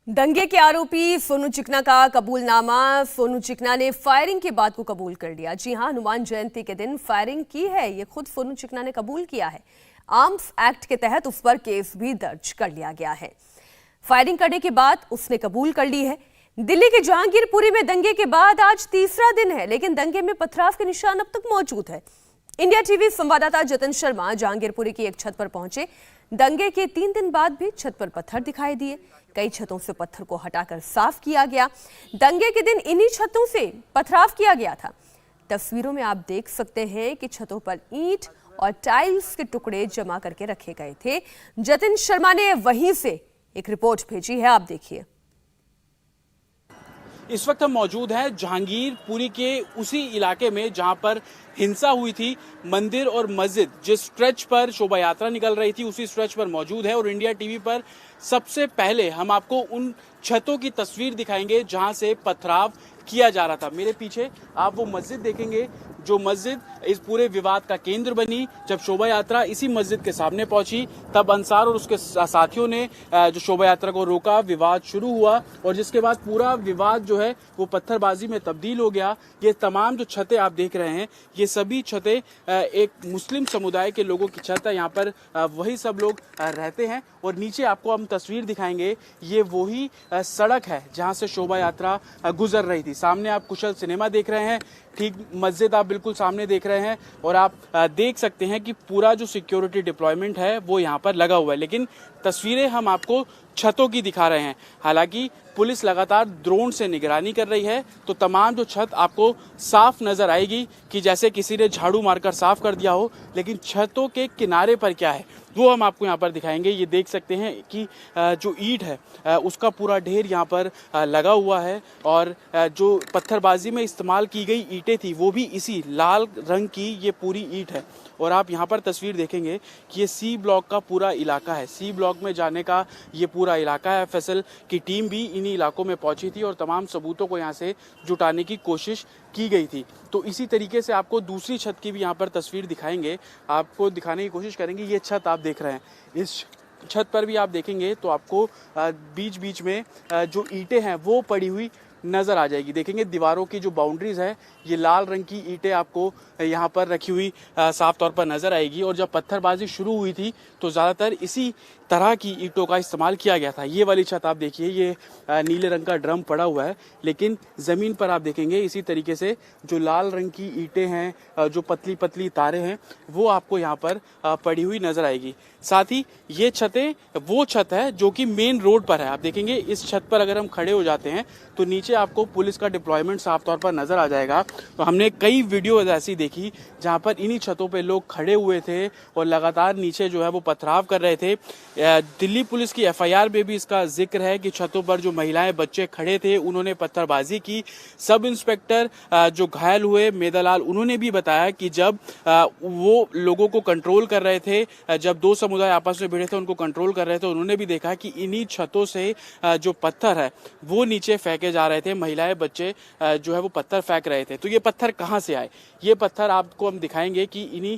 दंगे के आरोपी सोनू चिकना का कबूलनामा। सोनू चिकना ने फायरिंग की बात को कबूल कर लिया। जी हां, हनुमान जयंती के दिन फायरिंग की है, ये खुद सोनू चिकना ने कबूल किया है। आर्म्स एक्ट के तहत उस पर केस भी दर्ज कर लिया गया है। फायरिंग करने के बाद उसने कबूल कर ली है। दिल्ली के जहांगीरपुरी में दंगे के बाद आज तीसरा दिन है, लेकिन दंगे में पथराव के निशान अब तक मौजूद है। इंडिया टीवी संवाददाता जतिन शर्मा जहांगीरपुरी की एक छत पर पहुंचे। दंगे के 3 दिन बाद भी छत पर पत्थर दिखाई दिए। कई छतों से पत्थर को हटाकर साफ किया गया। दंगे के दिन इन्हीं छतों से पथराव किया गया था। तस्वीरों में आप देख सकते हैं कि छतों पर ईंट और टाइल्स के टुकड़े जमा करके रखे गए थे। जतिन शर्मा ने वहीं से एक रिपोर्ट भेजी है, आप देखिए। इस वक्त हम मौजूद हैं जहांगीरपुरी के उसी इलाके में जहां पर हिंसा हुई थी। मंदिर और मस्जिद जिस स्ट्रेच पर शोभा यात्रा निकल रही थी उसी स्ट्रेच पर मौजूद है और इंडिया टीवी पर सबसे पहले हम आपको उन छतों की तस्वीर दिखाएंगे जहां से पथराव किया जा रहा था। मेरे पीछे आप वो मस्जिद देखेंगे जो मस्जिद इस पूरे विवाद का केंद्र बनी। जब शोभा यात्रा इसी मस्जिद के सामने पहुंची तब अंसार और उसके साथियों ने जो शोभा यात्रा को रोका, विवाद शुरू हुआ और जिसके बाद पूरा विवाद जो है वो पत्थरबाजी में तब्दील हो गया। ये तमाम जो छतें आप देख रहे हैं ये सभी छतें एक मुस्लिम समुदाय के लोगों की छत है। यहाँ पर वही सब लोग रहते हैं और नीचे आपको हम तस्वीर दिखाएंगे। ये वही सड़क है जहाँ से शोभा यात्रा गुजर रही थी। सामने आप कुशल सिनेमा देख रहे हैं, ठीक मस्जिद आप बिल्कुल सामने देख रहे हैं और आप देख सकते हैं कि पूरा जो सिक्योरिटी डिप्लॉयमेंट है वो यहाँ पर लगा हुआ है। लेकिन तस्वीरें हम आपको छतों की दिखा रहे हैं। हालांकि पुलिस लगातार ड्रोन से निगरानी कर रही है तो तमाम जो छत आपको साफ नजर आएगी कि जैसे किसी ने झाड़ू मारकर साफ कर दिया हो। लेकिन छतों के किनारे पर क्या है वो हम आपको यहाँ पर दिखाएंगे। ये देख सकते हैं कि जो ईंट है उसका पूरा ढेर यहाँ पर लगा हुआ है और जो पत्थरबाजी में इस्तेमाल की गई ईंटें थी वो भी इसी लाल रंग की ये पूरी ईंट है। और आप यहाँ पर तस्वीर देखेंगे कि ये सी ब्लॉक का पूरा इलाका है। सी ब्लॉक में जाने का ये पूरा इलाका है। एफएसएल की टीम भी इन्हीं इलाकों में पहुंची थी और तमाम सबूतों को यहाँ से जुटाने की कोशिश की गई थी। तो इसी तरीके से आपको दूसरी छत की भी यहाँ पर तस्वीर दिखाएंगे, आपको दिखाने की कोशिश करेंगे। ये छत आप देख रहे हैं, इस छत पर भी आप देखेंगे तो आपको बीच बीच में जो ईंटें हैं वो पड़ी हुई नजर आ जाएगी। देखेंगे दीवारों की जो बाउंड्रीज है ये लाल रंग की ईंटें आपको यहाँ पर रखी हुई साफ तौर पर नजर आएगी। और जब पत्थरबाजी शुरू हुई थी तो ज़्यादातर इसी तरह की ईंटों का इस्तेमाल किया गया था। ये वाली छत आप देखिए, ये नीले रंग का ड्रम पड़ा हुआ है, लेकिन ज़मीन पर आप देखेंगे इसी तरीके से जो लाल रंग की ईंटें हैं, जो पतली पतली तारें हैं वो आपको यहाँ पर पड़ी हुई नजर आएगी। साथ ही ये छतें वो छत है जो कि मेन रोड पर है। आप देखेंगे इस छत पर अगर हम खड़े हो जाते हैं तो नीचे आपको पुलिस का डिप्लॉयमेंट साफ तौर पर नजर आ जाएगा। तो हमने कई वीडियो ऐसी देखी जहां पर इन्हीं छतों पे लोग खड़े हुए थे और लगातार नीचे जो है वो पथराव कर रहे थे। दिल्ली पुलिस की एफआईआर में भी इसका जिक्र है कि छतों पर जो महिलाएं बच्चे खड़े थे उन्होंने पत्थरबाजी की। सब इंस्पेक्टर जो घायल हुए मेधालाल, उन्होंने भी बताया कि जब वो लोगों को कंट्रोल कर रहे थे, जब दो समुदाय आपस में भिड़े थे उनको कंट्रोल कर रहे थे, उन्होंने भी देखा कि इन्हीं छतों से जो पत्थर है वो नीचे फेंके जा रहे थे। महिलाएं बच्चे जो है वो पत्थर फेंक रहे थे। तो ये पत्थर कहाँ से आए? ये पत्थर आपको हम दिखाएंगे कि इन्हीं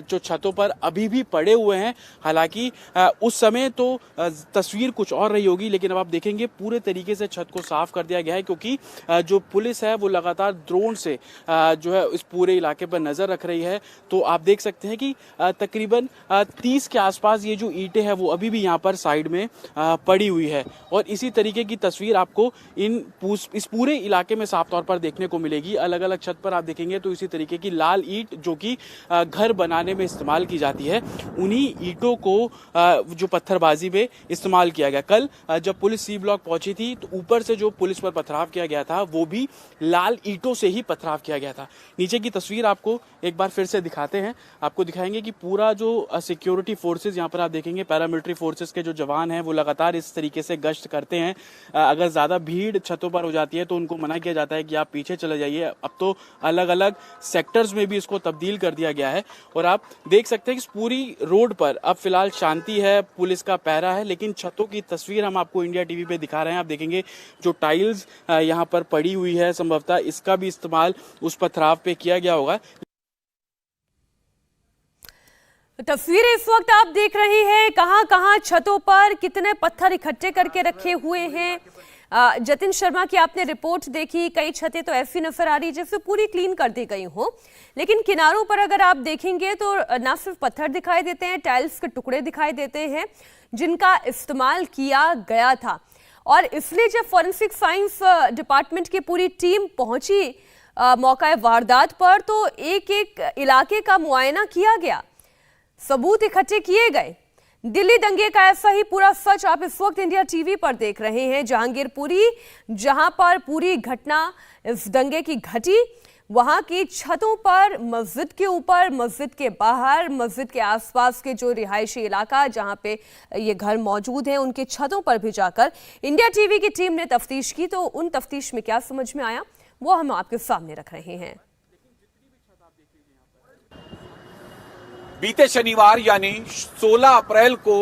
जो छतों पर अभी भी पड़े हुए हैं। हालांकि उस समय तो तस्वीर कुछ और रही होगी, लेकिन अब आप देखेंगे पूरे तरीके से छत को साफ कर दिया गया है क्योंकि जो पुलिस है वो लगातार ड्रोन से जो है इस पूरे इलाके पर नजर रख रही है। तो आप देख सकते हैं कि तकरीबन 30 के आसपास ये जो ईंटें हैं वो अभी भी यहाँ पर साइड में पड़ी हुई है। और इसी तरीके की तस्वीर आपको इस पूरे इलाके में साफ तौर पर देखने को मिलेगी। अलग अलग छत पर आप देखेंगे तो इसी तरीके की लाल ईंट जो कि घर बनाने में इस्तेमाल की जाती है, उन्हीं ईंटों को जो पत्थरबाजी में इस्तेमाल किया गया। कल जब पुलिस सी ब्लॉक पहुंची थी तो ऊपर से जो पुलिस पर पथराव किया गया था वो भी लाल ईंटों से ही पथराव किया गया था। नीचे की तस्वीर आपको एक बार फिर से दिखाते हैं। आपको दिखाएंगे कि पूरा जो सिक्योरिटी फोर्सेस यहाँ पर आप देखेंगे, पैरामिलिट्री फोर्सेस के जो जवान हैं वो लगातार इस तरीके से गश्त करते हैं। अगर ज्यादा भीड़ छतों पर हो जाती है तो उनको मना किया जाता है कि आप पीछे चले जाइए। अब तो अलग अलग सेक्टर्स में भी इसको तब्दील कर दिया गया है। और आप देख सकते हैं कि इस पूरी रोड पर अब फिलहाल शांति है, पुलिस का पहरा है, लेकिन छतों की तस्वीर हम आपको इंडिया टीवी पे दिखा रहे हैं। आप देखेंगे जो टाइल्स यहाँ पर पड़ी हुई है, संभवतः इसका भी इस्तेमाल उस पथराव पे किया गया होगा। तस्वीरें इस वक्त आप देख रहे हैं, कहां कहां छतों पर कितने पत्थर इकट्ठे करके रखे हुए हैं। जतिन शर्मा की आपने रिपोर्ट देखी, कई छतें तो ऐसी नजर आ रही जैसे पूरी क्लीन कर दी गई हो, लेकिन किनारों पर अगर आप देखेंगे तो ना सिर्फ पत्थर दिखाई देते हैं, टाइल्स के टुकड़े दिखाई देते हैं जिनका इस्तेमाल किया गया था। और इसलिए जब फॉरेंसिक साइंस डिपार्टमेंट की पूरी टीम पहुंची मौका वारदात पर, तो एक एक इलाके का मुआयना किया गया, सबूत इकट्ठे किए गए। दिल्ली दंगे का ऐसा ही पूरा सच आप इस वक्त इंडिया टीवी पर देख रहे हैं। जहांगीरपुरी, जहां पर पूरी घटना इस दंगे की घटी, वहां की छतों पर, मस्जिद के ऊपर, मस्जिद के बाहर, मस्जिद के आसपास के जो रिहायशी इलाका जहां पे ये घर मौजूद हैं, उनके छतों पर भी जाकर इंडिया टीवी की टीम ने तफ्तीश की। तो उन तफ्तीश में क्या समझ में आया वो हम आपके सामने रख रहे हैं। बीते शनिवार यानी 16 अप्रैल को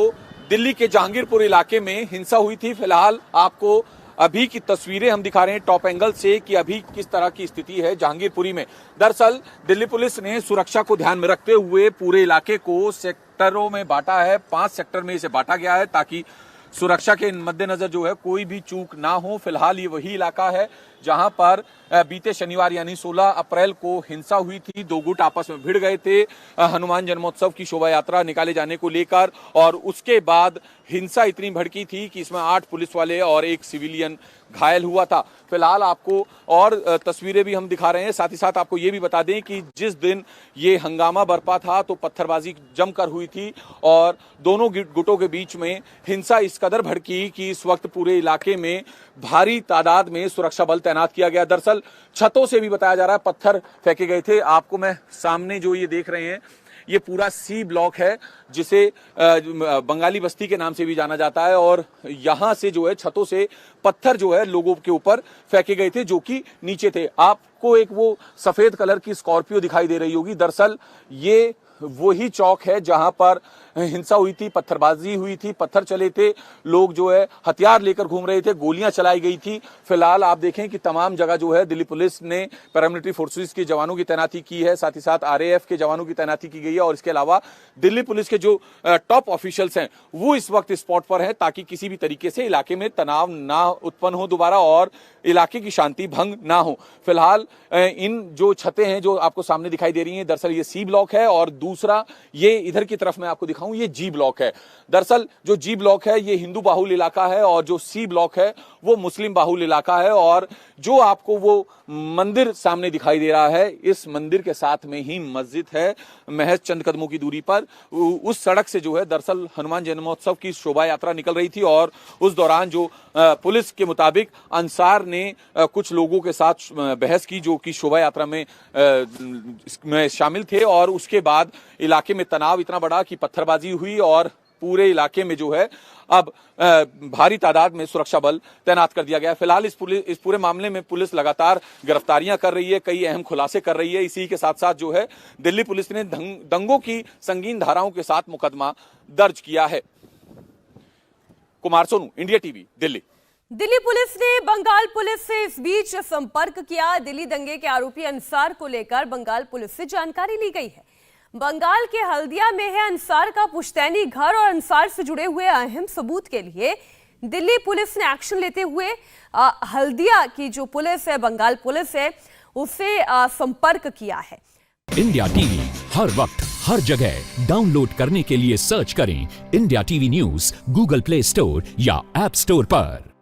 दिल्ली के जहांगीरपुर इलाके में हिंसा हुई थी। फिलहाल आपको अभी की तस्वीरें हम दिखा रहे हैं टॉप एंगल से कि अभी किस तरह की स्थिति है जहांगीरपुरी में। दरअसल दिल्ली पुलिस ने सुरक्षा को ध्यान में रखते हुए पूरे इलाके को सेक्टरों में बांटा है। 5 सेक्टर में इसे बांटा गया है ताकि सुरक्षा के मद्देनजर जो है कोई भी चूक ना हो। फिलहाल ये वही इलाका है जहां पर बीते शनिवार यानी 16 अप्रैल को हिंसा हुई थी। 2 गुट आपस में भिड़ गए थे हनुमान जन्मोत्सव की शोभा यात्रा निकाले जाने को लेकर, और उसके बाद हिंसा इतनी भड़की थी कि इसमें 8 पुलिस वाले और 1 सिविलियन घायल हुआ था। फिलहाल आपको और तस्वीरें भी हम दिखा रहे हैं। साथ ही साथ आपको ये भी बता दें कि जिस दिन ये हंगामा बरपा था तो पत्थरबाजी जमकर हुई थी और दोनों गुटों के बीच में हिंसा इस कदर भड़की कि इस वक्त पूरे इलाके में भारी तादाद में सुरक्षा बल तैनात किया गया। दरअसल छतों से भी बताया जा रहा है पत्थर फेंके गए थे। आपको मैं सामने जो ये देख रहे हैं ये पूरा सी ब्लॉक है जिसे बंगाली बस्ती के नाम से भी जाना जाता है, और यहां से जो है छतों से पत्थर जो है लोगों के ऊपर फेंके गए थे जो कि नीचे थे। आपको एक वो सफेद कलर की स्कॉर्पियो दिखाई दे रही होगी, दरअसल ये वही चौक है जहां पर हिंसा हुई थी, पत्थरबाजी हुई थी, पत्थर चले थे, लोग जो है हथियार लेकर घूम रहे थे, गोलियां चलाई गई थी। फिलहाल आप देखें कि तमाम जगह जो है दिल्ली पुलिस ने पैरामिलिट्री फोर्सेस के जवानों की तैनाती की है, साथ ही साथ RAF के जवानों की तैनाती की गई है, और इसके अलावा दिल्ली पुलिस के जो टॉप ऑफिशियल्स हैं वो इस वक्त स्पॉट पर हैं ताकि किसी भी तरीके से इलाके में तनाव ना उत्पन्न हो दोबारा और इलाके की शांति भंग ना हो। फिलहाल इन जो छतें हैं जो आपको सामने दिखाई दे रही हैं, दरअसल ये C ब्लॉक है, और दूसरा ये इधर की तरफ मैं आपको दिखाऊं ये G ब्लॉक है। दरअसल जो G ब्लॉक है ये हिंदू बाहुल इलाका है और जो C ब्लॉक है वो मुस्लिम बाहुल इलाका है। और जो आपको वो मंदिर सामने दिखाई दे रहा है, इस मंदिर के साथ में ही मस्जिद है, महज चंद कदमों की दूरी पर। उस सड़क से जो है दरअसल हनुमान जन्मोत्सव की शोभा यात्रा निकल रही थी, और उस दौरान जो पुलिस के मुताबिक अंसार ने कुछ लोगों के साथ बहस की जो कि शोभा यात्रा में शामिल थे, और उसके बाद इलाके में तनाव इतना बढ़ा कि पत्थरबाजी हुई और पूरे इलाके में जो है अब भारी तादाद में सुरक्षा बल तैनात कर दिया गया है। फिलहाल इस पूरे मामले में पुलिस लगातार गिरफ्तारियां कर रही है, कई अहम खुलासे कर रही है। इसी के साथ साथ जो है दिल्ली पुलिस ने दंगों की संगीन धाराओं के साथ मुकदमा दर्ज किया है। Kumar Sonu, India TV, Delhi. Delhi police ने बंगाल पुलिस से इस बीच संपर्क किया। दिल्ली दंगे के आरोपी अंसार को लेकर बंगाल पुलिस से जानकारी ली गई है। बंगाल के हल्दिया में है अंसार का पुश्तैनी घर, और अंसार से जुड़े हुए अहम सबूत के लिए दिल्ली पुलिस ने एक्शन लेते हुए हल्दिया की जो पुलिस है, बंगाल पुलिस है, उससे संपर्क किया है। इंडिया टीवी हर वक्त हर जगह डाउनलोड करने के लिए सर्च करें India TV news Google play store या ऐप स्टोर पर।